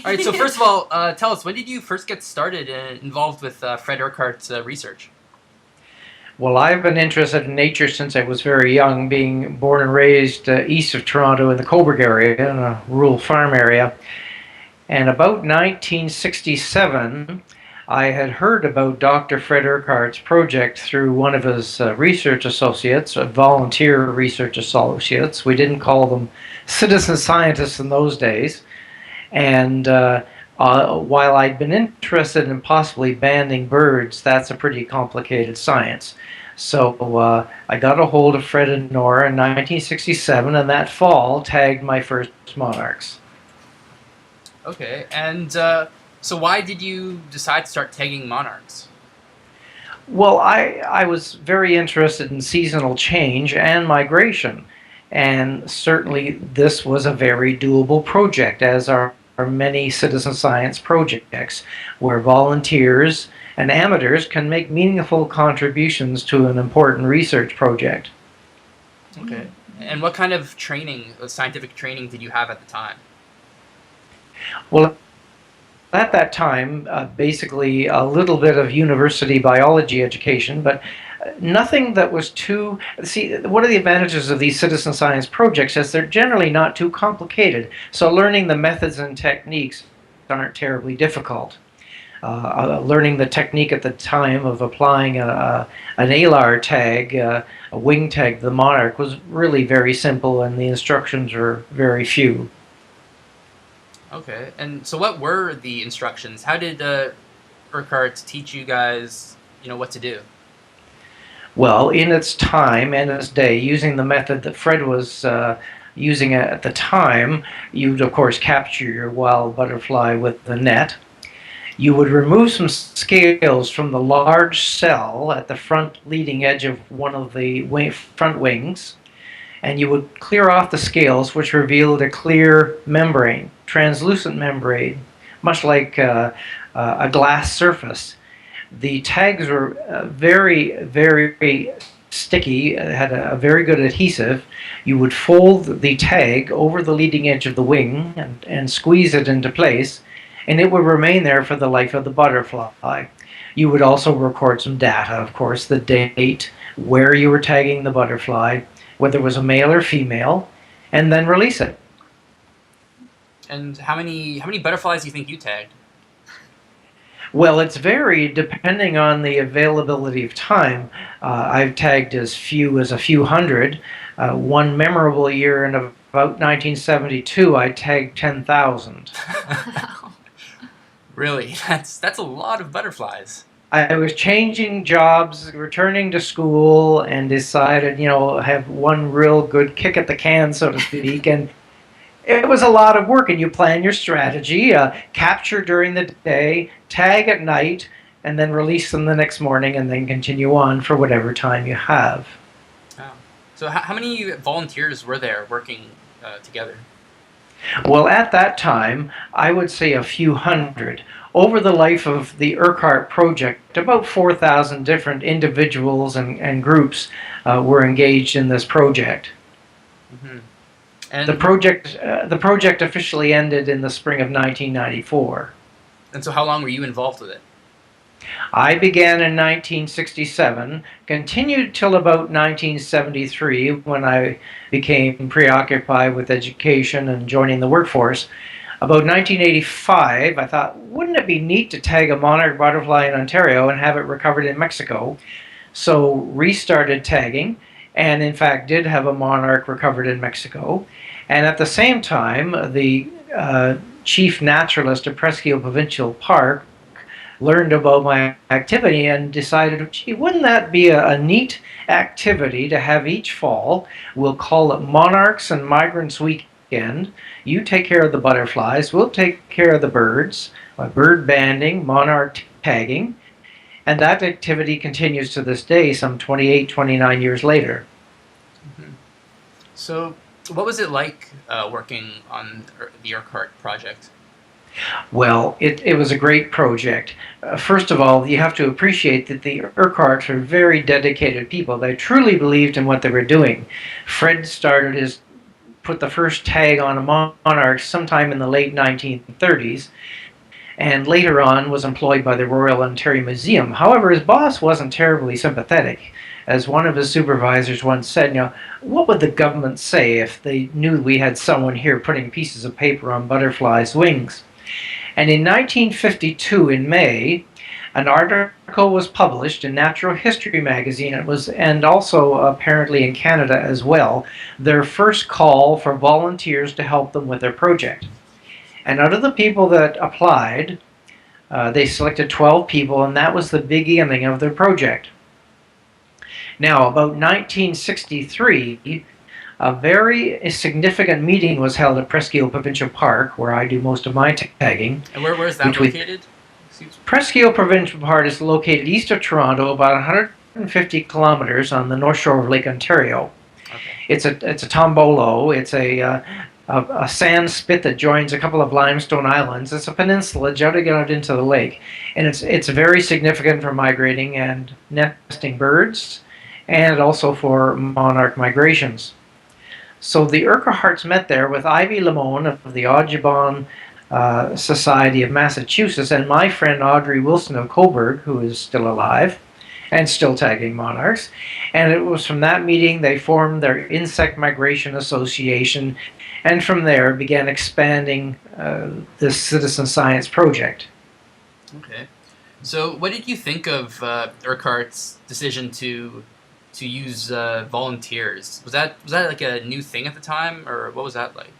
All right, so first of all, tell us, when did you first get started involved with Fred Urquhart's research? Well, I've been interested in nature since I was very young, being born and raised east of Toronto in the Cobourg area, in a rural farm area. And about 1967, I had heard about Dr. Fred Urquhart's project through one of his research associates, volunteer research associates. We didn't call them citizen scientists in those days. And while I'd been interested in possibly banding birds, that's a pretty complicated science. So I got a hold of Fred and Nora in 1967, and that fall tagged my first monarchs. Okay, and so why did you decide to start tagging monarchs? Well, I was very interested in seasonal change and migration, and certainly this was a very doable project, as are many citizen science projects, where volunteers and amateurs can make meaningful contributions to an important research project. Okay, and what kind of training, scientific training, did you have at the time? Well, at that time, basically a little bit of university biology education, but nothing that was too. See, one of the advantages of these citizen science projects is they're generally not too complicated, so learning the methods and techniques aren't terribly difficult. Learning the technique at the time of applying an ALAR tag, a wing tag to the monarch, was really very simple, and the instructions were very few. Okay, and so what were the instructions? How did Urquhart teach you guys, what to do? Well, in its time and its day, using the method that Fred was using at the time, you'd of course capture your wild butterfly with the net. You would remove some scales from the large cell at the front leading edge of one of the front wings, and you would clear off the scales, which revealed a clear membrane, translucent membrane, much like a glass surface. The tags were very, very sticky, had a very good adhesive. You would fold the tag over the leading edge of the wing and squeeze it into place, and it would remain there for the life of the butterfly. You would also record some data, of course, the date, where you were tagging the butterfly, whether it was a male or female, and then release it. And how many butterflies do you think you tagged? Well, it's varied depending on the availability of time. I've tagged as few as a few hundred. One memorable year in about 1972, I tagged 10,000. Really, that's a lot of butterflies. I was changing jobs, returning to school, and decided, have one real good kick at the can, so to speak. And it was a lot of work, and you plan your strategy, capture during the day, tag at night, and then release them the next morning, and then continue on for whatever time you have. Oh. So how many volunteers were there working together? Well, at that time, I would say a few hundred. Over the life of the Urquhart project, about 4,000 different individuals and groups were engaged in this project. Mm-hmm. The project officially ended in the spring of 1994. And so how long were you involved with it? I began in 1967, continued till about 1973 when I became preoccupied with education and joining the workforce. About 1985, I thought, wouldn't it be neat to tag a monarch butterfly in Ontario and have it recovered in Mexico? So restarted tagging, and in fact did have a monarch recovered in Mexico. And at the same time, the chief naturalist of Presque Isle Provincial Park learned about my activity and decided, gee, wouldn't that be a neat activity to have each fall? We'll call it Monarchs and Migrants Weekend. You take care of the butterflies, we'll take care of the birds, bird banding, monarch tagging, and that activity continues to this day, some 28, 29 years later. Mm-hmm. So what was it like working on the Urquhart project? Well, it was a great project. First of all, you have to appreciate that the Urquharts are very dedicated people. They truly believed in what they were doing. Fred started his put the first tag on a monarch sometime in the late 1930s, and later on was employed by the Royal Ontario Museum. However, his boss wasn't terribly sympathetic. As one of his supervisors once said, what would the government say if they knew we had someone here putting pieces of paper on butterflies' wings? And in 1952, in May, an article was published in Natural History magazine. And also apparently in Canada as well, their first call for volunteers to help them with their project. And out of the people that applied, they selected 12 people, and that was the beginning of their project. Now, about 1963, a very significant meeting was held at Presque Isle Provincial Park, where I do most of my tagging. And where is that located? Presque Isle Provincial Park is located east of Toronto, about 150 kilometers on the north shore of Lake Ontario. Okay. It's a tombolo. It's a sand spit that joins a couple of limestone islands. It's a peninsula jutting out into the lake, and it's very significant for migrating and nesting birds, and also for monarch migrations. So the Urquharts met there with Ivy Limon of the Audubon Society of Massachusetts and my friend Audrey Wilson of Coburg, who is still alive and still tagging monarchs. And it was from that meeting they formed their Insect Migration Association, and from there began expanding this citizen science project. Okay. So what did you think of Urquhart's decision to use volunteers? Was that like a new thing at the time, or what was that like?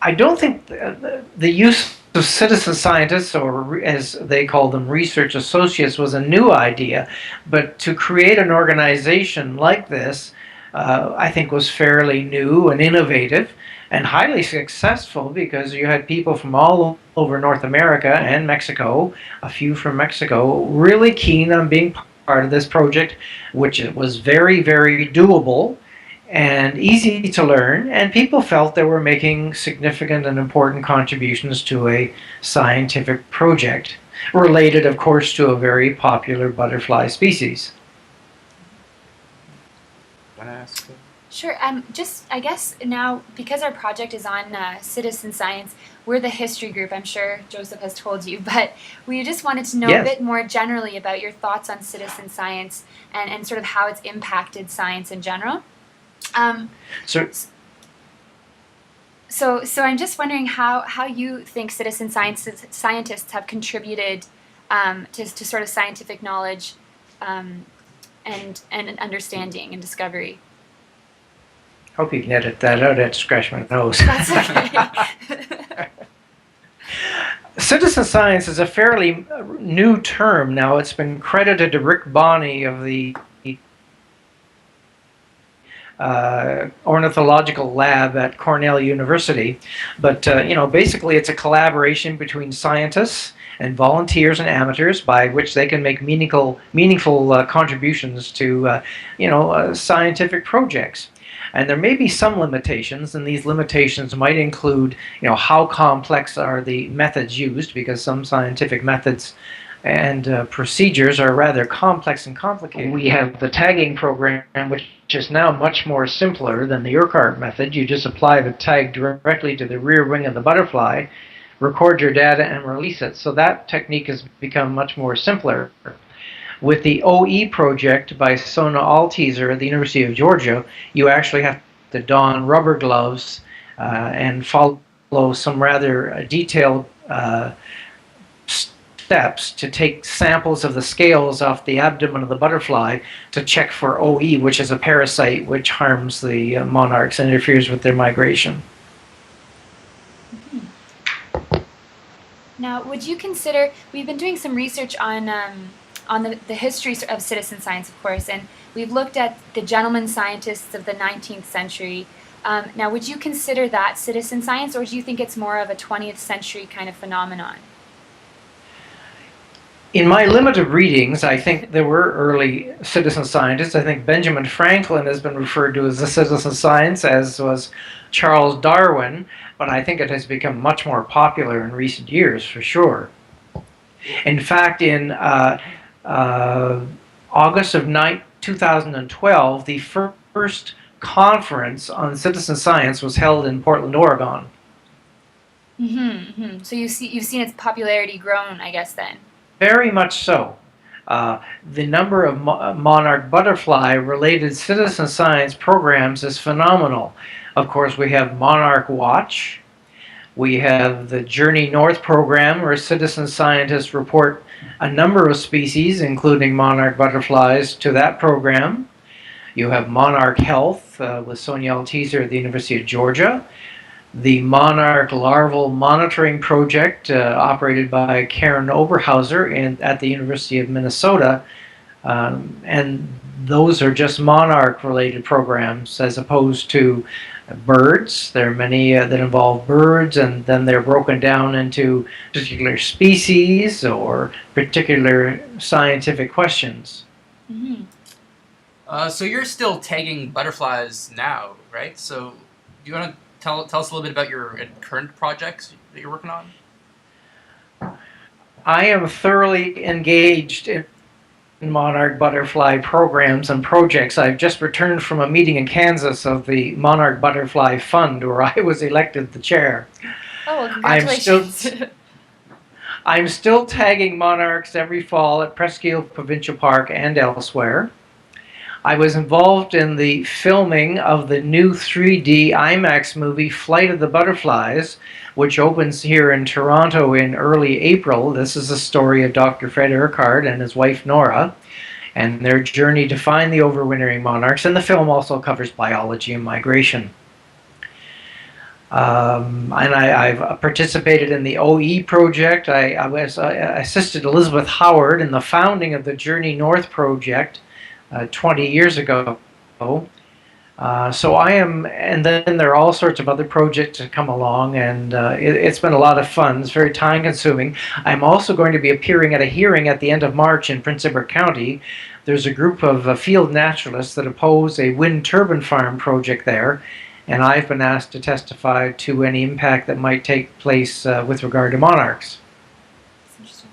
I don't think the use of citizen scientists, or as they call them, research associates, was a new idea. But to create an organization like this, I think was fairly new and innovative and highly successful, because you had people from all over North America and Mexico, a few from Mexico, really keen on being part of this project, which was very, very doable and easy to learn, and people felt they were making significant and important contributions to a scientific project, related, of course, to a very popular butterfly species. Want to ask? Sure. Just, I guess now, because our project is on citizen science, we're the history group. I'm sure Joseph has told you, but we just wanted to know a bit more generally about your thoughts on citizen science and sort of how it's impacted science in general. So I'm just wondering how you think citizen scientists have contributed to sort of scientific knowledge and understanding and discovery. Hope you can edit that out. I had to scratch my nose. That's okay. Citizen science is a fairly new term now. It's been credited to Rick Bonney of the ornithological lab at Cornell University. But basically it's a collaboration between scientists and volunteers and amateurs, by which they can make meaningful contributions to scientific projects. And there may be some limitations, and these limitations might include, how complex are the methods used, because some scientific methods and procedures are rather complex and complicated. We have the tagging program, which is now much more simpler than the Urquhart method. You just apply the tag directly to the rear wing of the butterfly, record your data, and release it. So that technique has become much more simpler. With the OE project by Sona Altizer at the University of Georgia, you actually have to don rubber gloves and follow some rather detailed steps to take samples of the scales off the abdomen of the butterfly to check for OE, which is a parasite which harms the monarchs and interferes with their migration. Now, would you consider, we've been doing some research on the history of citizen science, of course, and we've looked at the gentleman scientists of the 19th century. Now, would you consider that citizen science, or do you think it's more of a 20th century kind of phenomenon? In my limited readings, I think there were early citizen scientists. I think Benjamin Franklin has been referred to as a citizen science, as was Charles Darwin, but I think it has become much more popular in recent years, for sure. In fact, in August of 2012, the first conference on citizen science was held in Portland, Oregon. So you've seen its popularity grown, I guess, then. Very much so. The number of monarch butterfly related citizen science programs is phenomenal. Of course, we have Monarch Watch. We have the Journey North program, where citizen scientists report a number of species, including monarch butterflies, to that program. You have Monarch Health with Sonia Altizer at the University of Georgia. The Monarch Larval Monitoring Project, operated by Karen Oberhauser at the University of Minnesota. And those are just monarch-related programs as opposed to birds. There are many that involve birds, and then they're broken down into particular species or particular scientific questions. So you're still tagging butterflies now, right? So do you want to tell us a little bit about your current projects that you're working on? I am thoroughly engaged in monarch butterfly programs and projects. I've just returned from a meeting in Kansas of the Monarch Butterfly Fund, where I was elected the chair. Oh, well, congratulations. I'm still tagging monarchs every fall at Presqu'île Provincial Park and elsewhere. I was involved in the filming of the new 3D IMAX movie Flight of the Butterflies, which opens here in Toronto in early April. This is the story of Dr. Fred Urquhart and his wife Nora and their journey to find the overwintering monarchs, and the film also covers biology and migration. And I've participated in the OE project. I assisted Elizabeth Howard in the founding of the Journey North project 20 years ago. So I am, and then there are all sorts of other projects that come along, and it's been a lot of fun. It's very time consuming. I'm also going to be appearing at a hearing at the end of March in Prince Edward County. There's a group of field naturalists that oppose a wind turbine farm project there, and I've been asked to testify to any impact that might take place with regard to monarchs. That's interesting.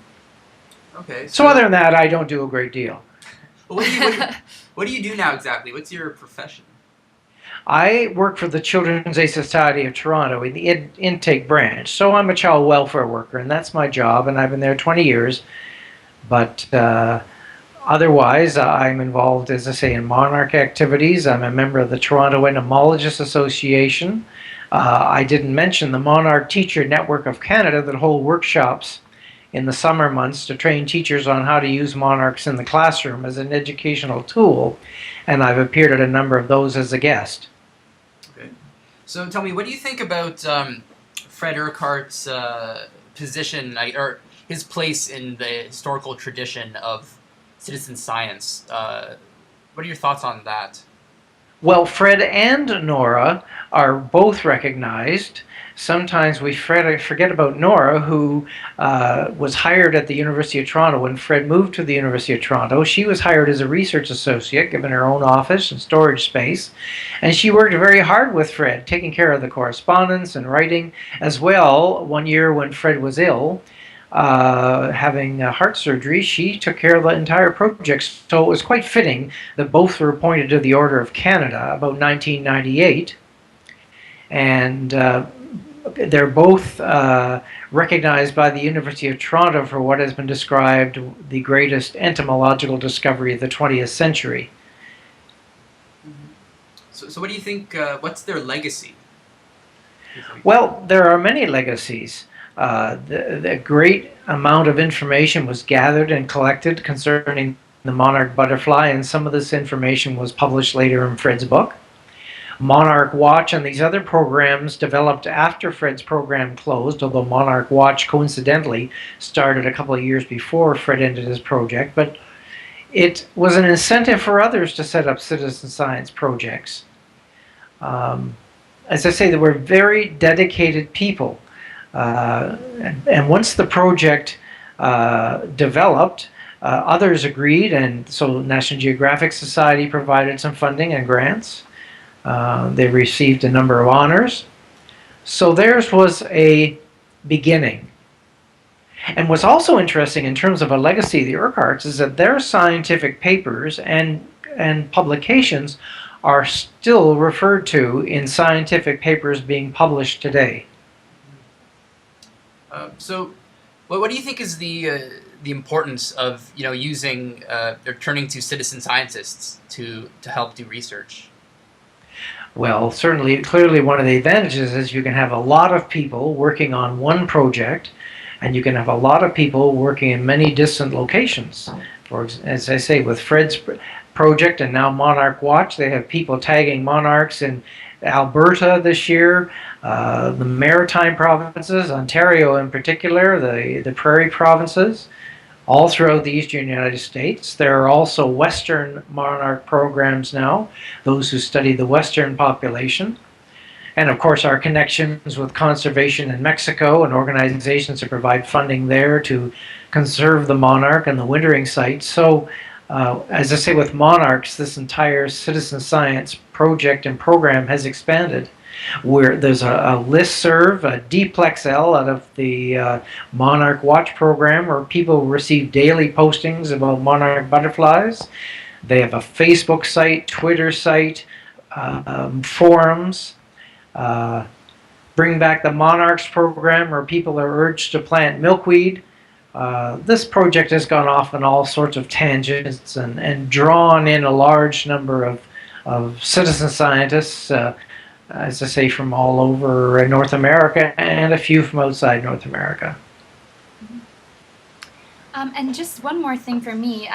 Okay. So other than that, I don't do a great deal. What do you do now exactly? What's your profession? I work for the Children's Aid Society of Toronto in the intake branch, so I'm a child welfare worker, and that's my job, and I've been there 20 years. But otherwise, I'm involved, as I say, in monarch activities. I'm a member of the Toronto Entomologists Association. I didn't mention the Monarch Teacher Network of Canada that hold workshops in the summer months to train teachers on how to use monarchs in the classroom as an educational tool, and I've appeared at a number of those as a guest. Okay. So tell me, what do you think about Fred Urquhart's position, or his place in the historical tradition of citizen science? What are your thoughts on that? Well, Fred and Nora are both recognized. Sometimes we forget about Nora, who was hired at the University of Toronto when Fred moved to the University of Toronto. She was hired as a research associate, given her own office and storage space, and she worked very hard with Fred, taking care of the correspondence and writing as well. One year when Fred was ill, having heart surgery, she took care of the entire project. So it was quite fitting that both were appointed to the Order of Canada about 1998. And they're both recognized by the University of Toronto for what has been described the greatest entomological discovery of the 20th century. So what do you think, what's their legacy? Well, there are many legacies. The great amount of information was gathered and collected concerning the monarch butterfly, and some of this information was published later in Fred's book. Monarch Watch and these other programs developed after Fred's program closed, although Monarch Watch coincidentally started a couple of years before Fred ended his project, but it was an incentive for others to set up citizen science projects. As I say, there were very dedicated people, and once the project developed, others agreed, and so National Geographic Society provided some funding and grants. They received a number of honors. So theirs was a beginning. And what's also interesting in terms of a legacy of the Urquharts is that their scientific papers and publications are still referred to in scientific papers being published today. So, what do you think is the importance of using or turning to citizen scientists to help do research? Well, certainly, clearly one of the advantages is you can have a lot of people working on one project, and you can have a lot of people working in many distant locations. As I say, with Fred's project and now Monarch Watch, they have people tagging monarchs in Alberta this year, the maritime provinces, Ontario in particular, the prairie provinces, all throughout the eastern United States. There are also Western monarch programs now, those who study the Western population. And of course our connections with conservation in Mexico and organizations that provide funding there to conserve the monarch and the wintering sites. So as I say, with monarchs, this entire citizen science project and program has expanded, where there's a listserv, a D-Plex-L out of the Monarch Watch program, where people receive daily postings about monarch butterflies. They have a Facebook site, Twitter site, forums. Bring Back the Monarchs program, where people are urged to plant milkweed. This project has gone off on all sorts of tangents and drawn in a large number of citizen scientists, as I say, from all over North America and a few from outside North America. And just one more thing for me.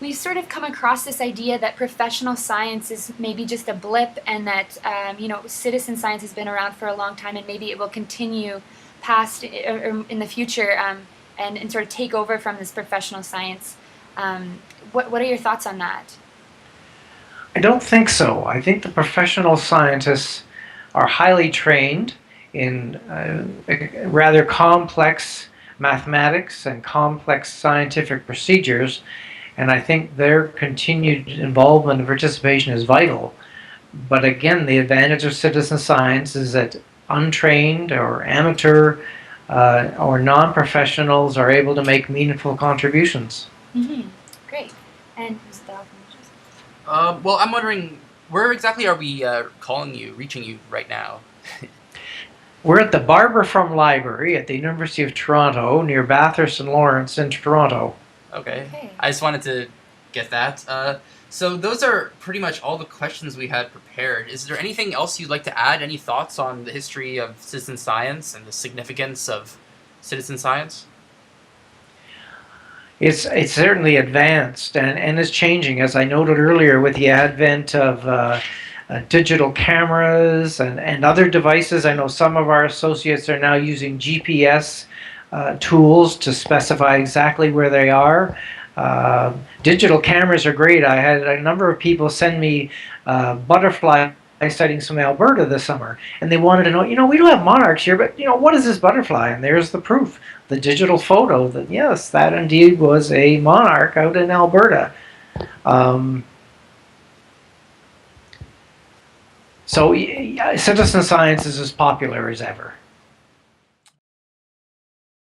We've sort of come across this idea that professional science is maybe just a blip, and that citizen science has been around for a long time, and maybe it will continue past or in the future and sort of take over from this professional science. What are your thoughts on that? I don't think so. I think the professional scientists are highly trained in rather complex mathematics and complex scientific procedures, and I think their continued involvement and participation is vital. But again, the advantage of citizen science is that untrained or amateur or non-professionals are able to make meaningful contributions. Mm-hmm. Great. And who's the well, I'm wondering, where exactly are we reaching you right now? We're at the Barbara Frum Library at the University of Toronto, near Bathurst and Lawrence in Toronto. Okay. I just wanted to get that. So those are pretty much all the questions we had prepared. Is there anything else you'd like to add? Any thoughts on the history of citizen science and the significance of citizen science? It's certainly advanced and is changing, as I noted earlier, with the advent of digital cameras and other devices. I know some of our associates are now using GPS tools to specify exactly where they are. Digital cameras are great. I had a number of people send me butterfly sightings from Alberta this summer, and they wanted to know, we don't have monarchs here, but what is this butterfly? And there's the proof, the digital photo that yes, that indeed was a monarch out in Alberta. So citizen science is as popular as ever.